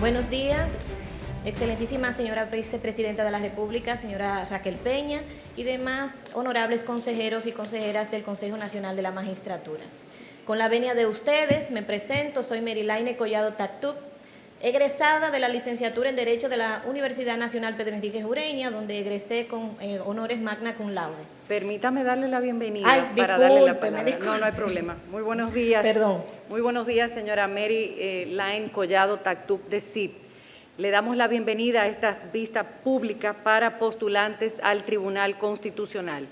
Buenos días, excelentísima señora vicepresidenta de la República, señora Raquel Peña, y demás honorables consejeros y consejeras del Consejo Nacional de la Magistratura. Con la venia de ustedes, me presento, soy Merilaine Collado Tactuc, egresada de la licenciatura en Derecho de la Universidad Nacional Pedro Enríquez Ureña, donde egresé con honores magna cum laude. Permítame darle la bienvenida. Ay, para darle la discúlpeme, palabra. No hay problema. Muy buenos días. Perdón. Muy buenos días, señora Merilaine Collado Tactuc de CIP. Le damos la bienvenida a esta vista pública para postulantes al Tribunal Constitucional.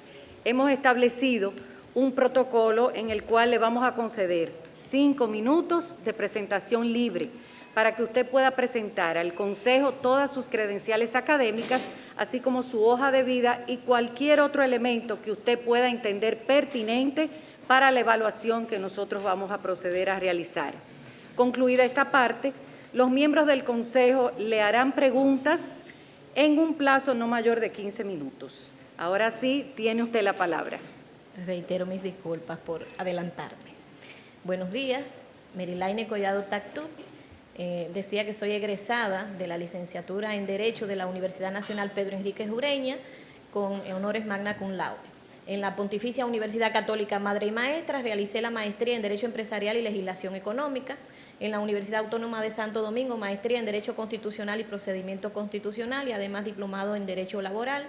Hemos establecido un protocolo en el cual le vamos a conceder 5 minutos de presentación libre para que usted pueda presentar al Consejo todas sus credenciales académicas, así como su hoja de vida y cualquier otro elemento que usted pueda entender pertinente para la evaluación que nosotros vamos a proceder a realizar. Concluida esta parte, los miembros del Consejo le harán preguntas en un plazo no mayor de 15 minutos. Ahora sí, tiene usted la palabra. Reitero mis disculpas por adelantarme. Buenos días, Merilaine Collado Tactuc. Decía que soy egresada de la licenciatura en Derecho de la Universidad Nacional Pedro Enríquez Ureña con honores magna cum laude. En la Pontificia Universidad Católica Madre y Maestra realicé la maestría en Derecho Empresarial y Legislación Económica. En la Universidad Autónoma de Santo Domingo, maestría en Derecho Constitucional y Procedimiento Constitucional y además diplomado en Derecho Laboral.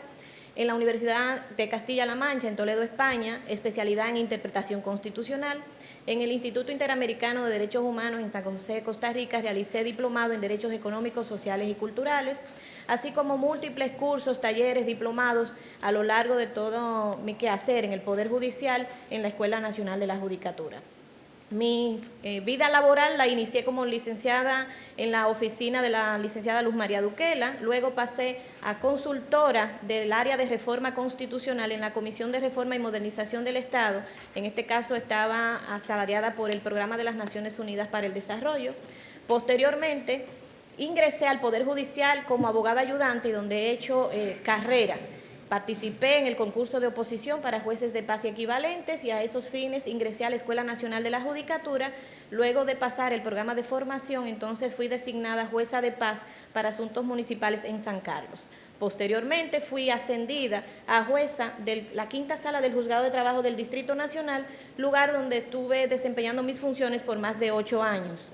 En la Universidad de Castilla-La Mancha, en Toledo, España, especialidad en Interpretación Constitucional. En el Instituto Interamericano de Derechos Humanos en San José, Costa Rica, realicé diplomado en Derechos Económicos, Sociales y Culturales, así como múltiples cursos, talleres, diplomados a lo largo de todo mi quehacer en el Poder Judicial en la Escuela Nacional de la Judicatura. Mi vida laboral la inicié como licenciada en la oficina de la licenciada Luz María Duquela, luego pasé a consultora del área de reforma constitucional en la Comisión de Reforma y Modernización del Estado. En este caso estaba asalariada por el Programa de las Naciones Unidas para el Desarrollo. Posteriormente ingresé al Poder Judicial como abogada ayudante y donde he hecho carrera. Participé en el concurso de oposición para jueces de paz y equivalentes y a esos fines ingresé a la Escuela Nacional de la Judicatura. Luego de pasar el programa de formación, entonces fui designada jueza de paz para asuntos municipales en San Carlos. Posteriormente fui ascendida a jueza de la quinta sala del Juzgado de Trabajo del Distrito Nacional, lugar donde estuve desempeñando mis funciones por más de 8 años.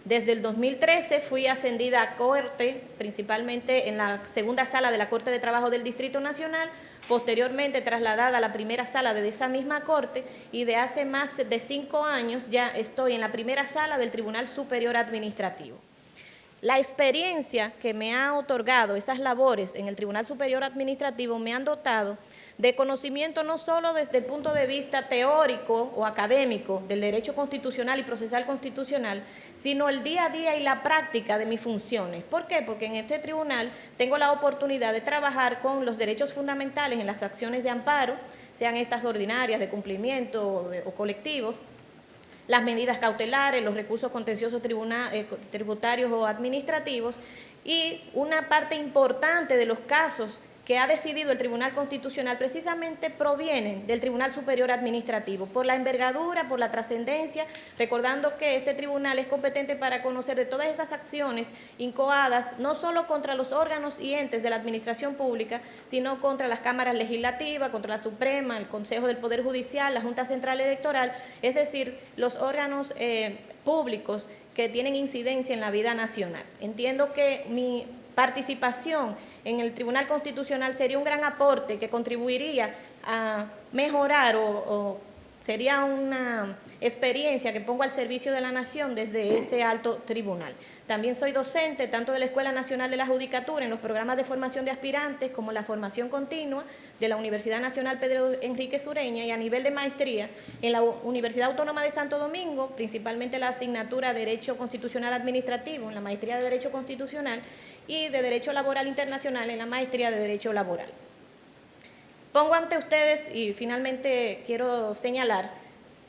Desde el 2013 fui ascendida a corte, principalmente en la segunda sala de la Corte de Trabajo del Distrito Nacional, posteriormente trasladada a la primera sala de esa misma corte y de hace más de 5 años ya estoy en la primera sala del Tribunal Superior Administrativo. La experiencia que me ha otorgado esas labores en el Tribunal Superior Administrativo me han dotado de conocimiento no solo desde el punto de vista teórico o académico del derecho constitucional y procesal constitucional, sino el día a día y la práctica de mis funciones. ¿Por qué? Porque en este tribunal tengo la oportunidad de trabajar con los derechos fundamentales en las acciones de amparo, sean estas ordinarias, de cumplimiento o colectivos, las medidas cautelares, los recursos contenciosos tributarios o administrativos, y una parte importante de los casos que ha decidido el Tribunal Constitucional precisamente provienen del Tribunal Superior Administrativo, por la envergadura, por la trascendencia, recordando que este tribunal es competente para conocer de todas esas acciones incoadas, no solo contra los órganos y entes de la administración pública, sino contra las cámaras legislativas, contra la Suprema, el Consejo del Poder Judicial, la Junta Central Electoral, es decir, los órganos públicos que tienen incidencia en la vida nacional. Entiendo que mi participación en el Tribunal Constitucional sería un gran aporte que contribuiría a mejorar o sería una experiencia que pongo al servicio de la nación desde ese alto tribunal. También soy docente tanto de la Escuela Nacional de la Judicatura en los programas de formación de aspirantes como la formación continua de la Universidad Nacional Pedro Enríquez Ureña y a nivel de maestría en la Universidad Autónoma de Santo Domingo, principalmente la asignatura de Derecho Constitucional Administrativo en la maestría de Derecho Constitucional y de Derecho Laboral Internacional en la maestría de Derecho Laboral. Pongo ante ustedes, y finalmente quiero señalar,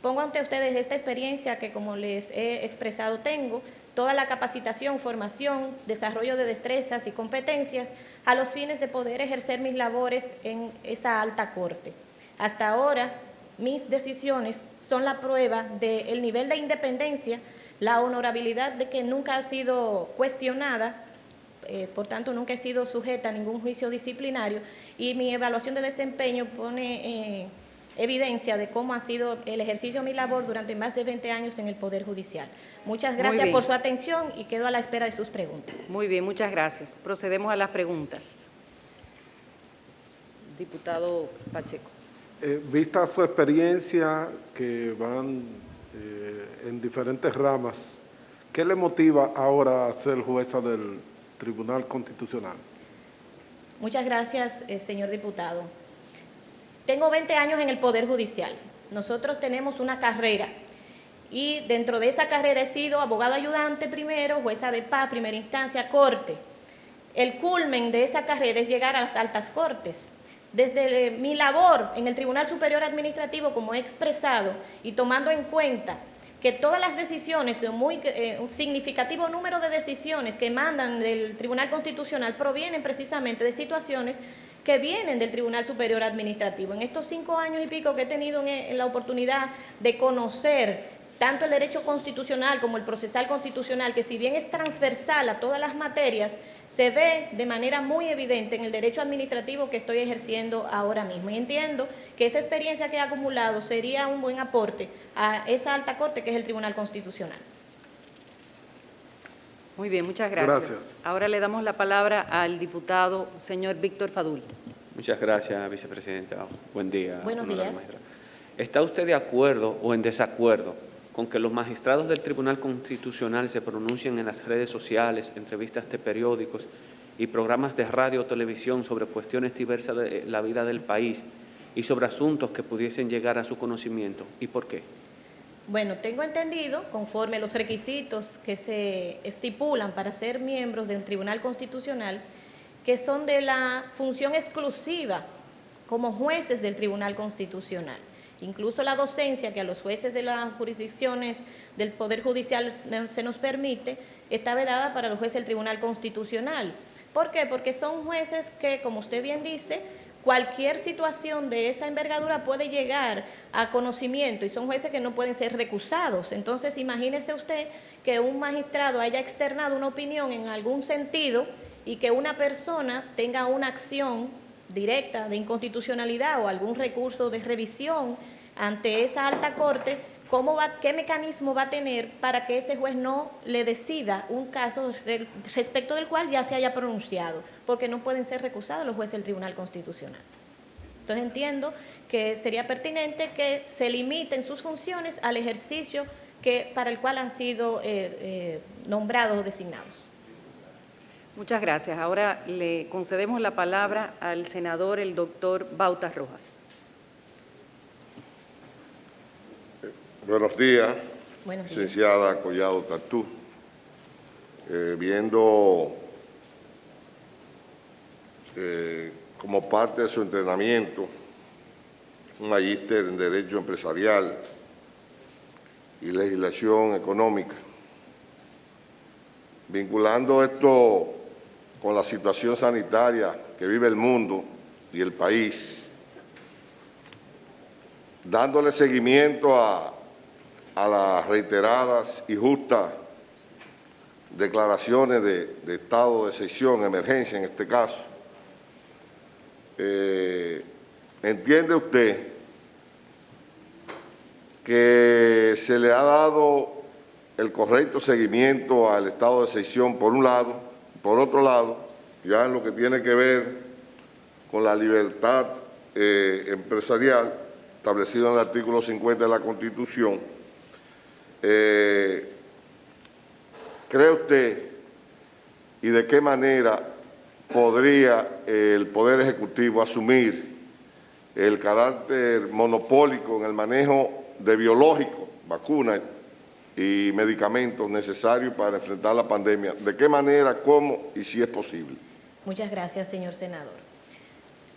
pongo ante ustedes esta experiencia que, como les he expresado, tengo, toda la capacitación, formación, desarrollo de destrezas y competencias a los fines de poder ejercer mis labores en esa alta corte. Hasta ahora, mis decisiones son la prueba del nivel de independencia la honorabilidad de que nunca ha sido cuestionada, por tanto nunca he sido sujeta a ningún juicio disciplinario, y mi evaluación de desempeño pone evidencia de cómo ha sido el ejercicio de mi labor durante más de 20 años en el Poder Judicial. Muchas gracias por su atención y quedo a la espera de sus preguntas. Muy bien, muchas gracias. Procedemos a las preguntas. Diputado Pacheco. Vista su experiencia, que van en diferentes ramas, ¿qué le motiva ahora a ser jueza del Tribunal Constitucional? Muchas gracias, señor diputado. Tengo 20 años en el Poder Judicial. Nosotros tenemos una carrera y dentro de esa carrera he sido abogada ayudante primero, jueza de paz, primera instancia, corte. El culmen de esa carrera es llegar a las altas cortes. Desde mi labor en el Tribunal Superior Administrativo, como he expresado, y tomando en cuenta que todas las decisiones, un significativo número de decisiones que mandan del Tribunal Constitucional provienen precisamente de situaciones que vienen del Tribunal Superior Administrativo. En estos 5 años y pico que he tenido la oportunidad de conocer tanto el derecho constitucional como el procesal constitucional, que si bien es transversal a todas las materias, se ve de manera muy evidente en el derecho administrativo que estoy ejerciendo ahora mismo. Y entiendo que esa experiencia que he acumulado sería un buen aporte a esa alta corte que es el Tribunal Constitucional. Muy bien, muchas gracias. Gracias. Ahora le damos la palabra al diputado señor Víctor Fadul. Muchas gracias, vicepresidenta. Buen día. Buenos días. Maestra. ¿Está usted de acuerdo o en desacuerdo con que los magistrados del Tribunal Constitucional se pronuncien en las redes sociales, entrevistas de periódicos y programas de radio o televisión sobre cuestiones diversas de la vida del país y sobre asuntos que pudiesen llegar a su conocimiento? ¿Y por qué? Bueno, tengo entendido, conforme los requisitos que se estipulan para ser miembros del Tribunal Constitucional, que son de la función exclusiva como jueces del Tribunal Constitucional. Incluso la docencia que a los jueces de las jurisdicciones del Poder Judicial se nos permite, está vedada para los jueces del Tribunal Constitucional. ¿Por qué? Porque son jueces que, como usted bien dice, cualquier situación de esa envergadura puede llegar a conocimiento y son jueces que no pueden ser recusados. Entonces, imagínese usted que un magistrado haya externado una opinión en algún sentido y que una persona tenga una acción directa de inconstitucionalidad o algún recurso de revisión ante esa alta corte, ¿qué mecanismo va a tener para que ese juez no le decida un caso respecto del cual ya se haya pronunciado? Porque no pueden ser recusados los jueces del Tribunal Constitucional. Entonces entiendo que sería pertinente que se limiten sus funciones al ejercicio para el cual han sido nombrados o designados. Muchas gracias. Ahora le concedemos la palabra al senador, el doctor Bautas Rojas. Buenos días, Buenos días. licenciada Collado Tactub. Viendo como parte de su entrenamiento un magíster en Derecho Empresarial y Legislación Económica, vinculando esto con la situación sanitaria que vive el mundo y el país, dándole seguimiento a las reiteradas y justas declaraciones de estado de excepción, emergencia en este caso. ¿Entiende usted que se le ha dado el correcto seguimiento al estado de excepción por un lado? Por otro lado, ya en lo que tiene que ver con la libertad empresarial, establecido en el artículo 50 de la Constitución, ¿cree usted y de qué manera podría el Poder Ejecutivo asumir el carácter monopólico en el manejo de biológicos, vacunas y medicamentos necesarios para enfrentar la pandemia? ¿De qué manera, cómo y si es posible? Muchas gracias, señor senador.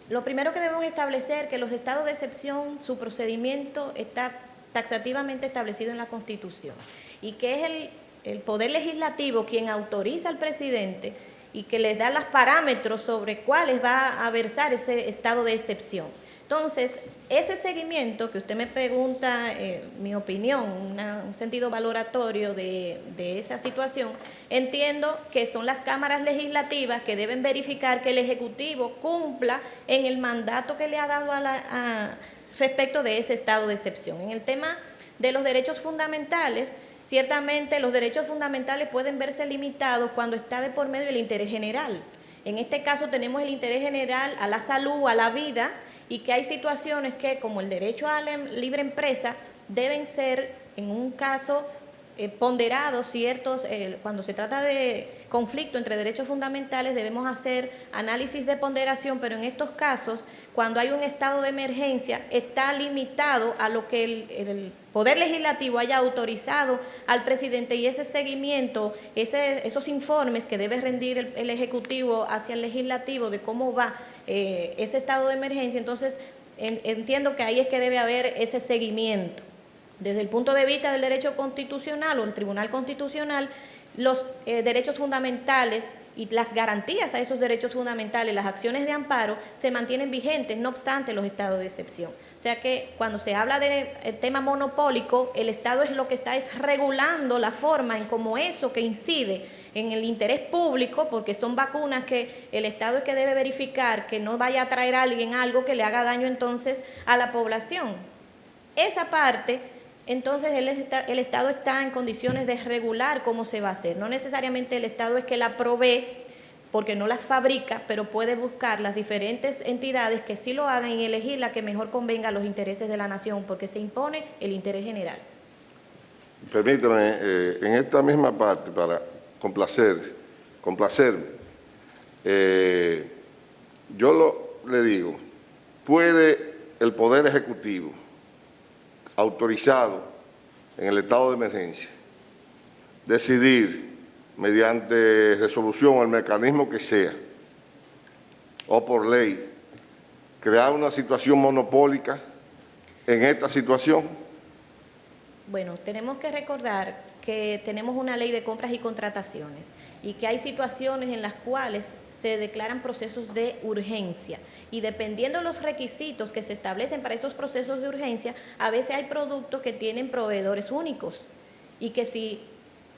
Lo primero que debemos establecer es que los estados de excepción, su procedimiento está taxativamente establecido en la Constitución y que es el Poder Legislativo quien autoriza al presidente y que les da los parámetros sobre cuáles va a versar ese estado de excepción. Entonces, ese seguimiento que usted me pregunta, mi opinión, un sentido valoratorio de esa situación, entiendo que son las cámaras legislativas que deben verificar que el Ejecutivo cumpla en el mandato que le ha dado respecto de ese estado de excepción. En el tema de los derechos fundamentales, ciertamente los derechos fundamentales pueden verse limitados cuando está de por medio el interés general. En este caso tenemos el interés general a la salud, a la vida, y que hay situaciones que, como el derecho a la libre empresa, deben ser, en un caso, ponderados ciertos, cuando se trata de conflicto entre derechos fundamentales, debemos hacer análisis de ponderación, pero en estos casos, cuando hay un estado de emergencia, está limitado a lo que el Poder Legislativo haya autorizado al presidente, y ese seguimiento, esos informes que debe rendir el Ejecutivo hacia el Legislativo de cómo va ese estado de emergencia, entonces entiendo que ahí es que debe haber ese seguimiento. Desde el punto de vista del derecho constitucional o el Tribunal Constitucional, los derechos fundamentales y las garantías a esos derechos fundamentales, las acciones de amparo, se mantienen vigentes, no obstante los estados de excepción. O sea que cuando se habla del tema monopólico, el Estado es lo que está regulando la forma en cómo eso que incide en el interés público, porque son vacunas que el Estado es que debe verificar que no vaya a traer a alguien algo que le haga daño entonces a la población. Esa parte, entonces el Estado está en condiciones de regular cómo se va a hacer. No necesariamente el Estado es que la provee, porque no las fabrica, pero puede buscar las diferentes entidades que sí lo hagan y elegir la que mejor convenga a los intereses de la nación, porque se impone el interés general. Permítame, en esta misma parte, para complacerme, le digo, ¿puede el Poder Ejecutivo, autorizado en el estado de emergencia, decidir mediante resolución o el mecanismo que sea, o por ley, crear una situación monopólica en esta situación? Bueno, tenemos que recordar que tenemos una ley de compras y contrataciones y que hay situaciones en las cuales se declaran procesos de urgencia, y dependiendo de los requisitos que se establecen para esos procesos de urgencia, a veces hay productos que tienen proveedores únicos, y que si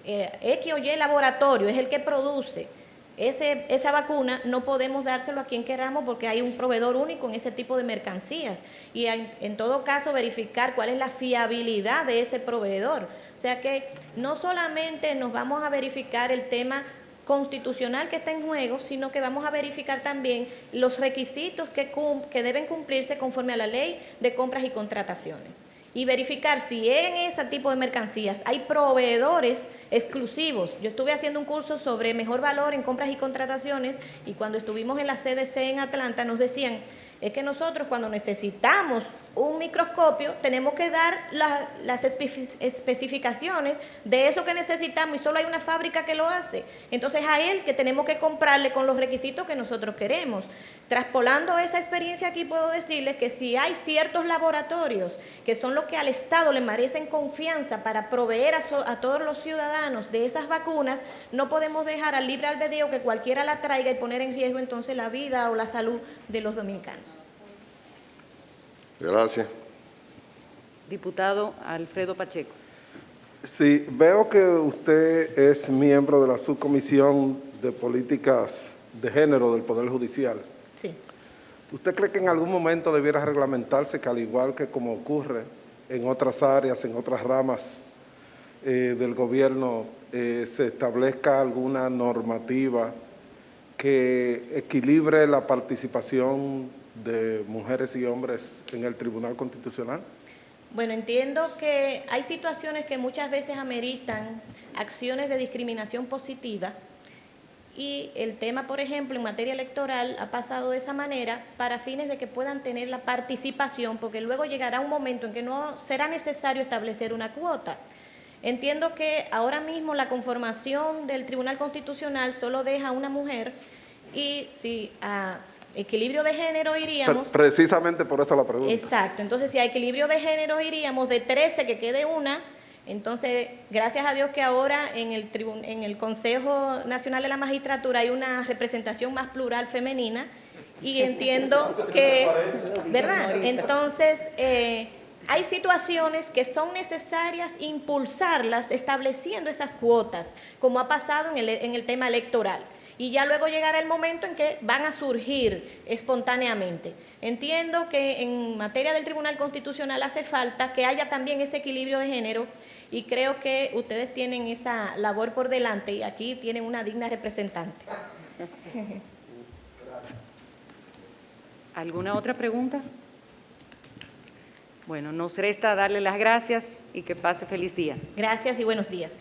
X o Y laboratorio es el que produce esa vacuna, no podemos dárselo a quien queramos porque hay un proveedor único en ese tipo de mercancías, y en todo caso verificar cuál es la fiabilidad de ese proveedor. O sea que no solamente nos vamos a verificar el tema constitucional que está en juego, sino que vamos a verificar también los requisitos que deben cumplirse conforme a la ley de compras y contrataciones, y verificar si en ese tipo de mercancías hay proveedores exclusivos. Yo estuve haciendo un curso sobre mejor valor en compras y contrataciones, y cuando estuvimos en la CDC en Atlanta nos decían, es que nosotros cuando necesitamos un microscopio tenemos que dar las especificaciones de eso que necesitamos, y solo hay una fábrica que lo hace. Entonces a él que tenemos que comprarle con los requisitos que nosotros queremos. Traspolando esa experiencia aquí, puedo decirles que si hay ciertos laboratorios que son los que al Estado le merecen confianza para proveer a todos los ciudadanos de esas vacunas, no podemos dejar al libre albedrío que cualquiera la traiga y poner en riesgo entonces la vida o la salud de los dominicanos. Gracias. Diputado Alfredo Pacheco. Sí, veo que usted es miembro de la Subcomisión de Políticas de Género del Poder Judicial. Sí. ¿Usted cree que en algún momento debiera reglamentarse que, al igual que como ocurre en otras áreas, en otras ramas del gobierno, se establezca alguna normativa que equilibre la participación de mujeres y hombres en el Tribunal Constitucional? Bueno, entiendo que hay situaciones que muchas veces ameritan acciones de discriminación positiva, y el tema, por ejemplo, en materia electoral ha pasado de esa manera para fines de que puedan tener la participación, porque luego llegará un momento en que no será necesario establecer una cuota. Entiendo que ahora mismo la conformación del Tribunal Constitucional solo deja a una mujer, y si a equilibrio de género iríamos... Precisamente por eso la pregunta. Exacto, entonces si a equilibrio de género iríamos de 13 que quede una. Entonces, gracias a Dios que ahora en el Consejo Nacional de la Magistratura hay una representación más plural femenina, y entiendo que, ¿verdad? Entonces, hay situaciones que son necesarias impulsarlas estableciendo esas cuotas, como ha pasado en el tema electoral. Y ya luego llegará el momento en que van a surgir espontáneamente. Entiendo que en materia del Tribunal Constitucional hace falta que haya también ese equilibrio de género y creo que ustedes tienen esa labor por delante y aquí tienen una digna representante. ¿Alguna otra pregunta? Bueno, nos resta darle las gracias y que pase feliz día. Gracias y buenos días.